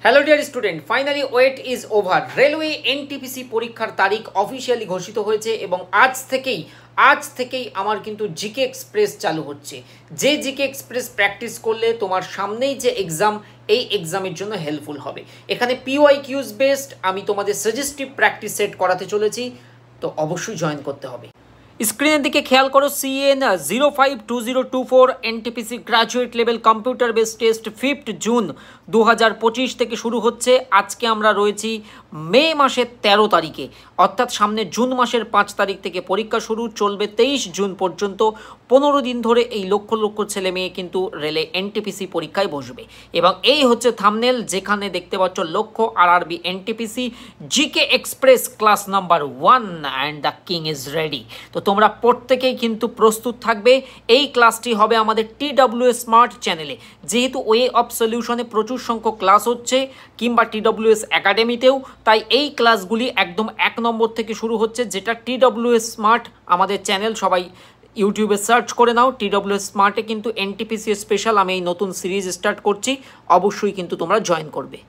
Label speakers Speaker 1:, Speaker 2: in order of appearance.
Speaker 1: Hello dear student, finally wait is over. Railway NTPC পরীক্ষার তারিখ officially ঘোষিত হয়েছে এবং আজ থেকেই আমার কিন্তু জিকে এক্সপ্রেস চালু হচ্ছে। যে জিকে এক্সপ্রেস প্র্যাকটিস করলে তোমার সামনেই যে এক্সাম, এই এক্সামের জন্য হেল্পফুল হবে। এখানে PYQs বেসড আমি তোমাদের সাজেস্টিভ প্র্যাকটিস সেট করাতে চলেছি, তো অবশ্যই জয়েন করতে হবে। স্ক্রিনের দিকে খেয়াল করো, CN 052024 NTPC graduate level computer based test 5 June 2025 থেকে শুরু হচ্ছে। আজকে আমরা রয়েছি মে মাসের 13 তারিখে, অর্থাৎ সামনে জুন মাসের 5 তারিখ থেকে পরীক্ষা শুরু, চলবে 23 জুন পর্যন্ত। 15 দিন ধরে এই লক্ষ লক্ষ ছেলে মেয়ে কিন্তু রেলে এনটিপিসি পরীক্ষায় বসবে এবং এই হচ্ছে থাম্বনেল, যেখানে দেখতে পাচ্ছ লক্ষ্য RRB NTPC GK express class number 1 and the king is ready. তো তোমরা প্রত্যেকেই কিন্তু প্রস্তুত থাকবে। এই ক্লাসটি হবে আমাদের TWS স্মার্ট চ্যানেলে, যেহেতু ওয়ে অফ সলিউশনে প্রচুর সংখ্যক ক্লাস হচ্ছে, কিংবা TWS একাডেমিতেও, তাই এই ক্লাসগুলি একদম 1 নম্বর থেকে শুরু হচ্ছে, যেটা TWS স্মার্ট আমাদের চ্যানেল। সবাই ইউটিউবে সার্চ করে নাও TWS স্মার্টে, কিন্তু এনটিপিসি স্পেশাল আমি এই নতুন সিরিজ স্টার্ট করছি, অবশ্যই কিন্তু তোমরা জয়েন করবে।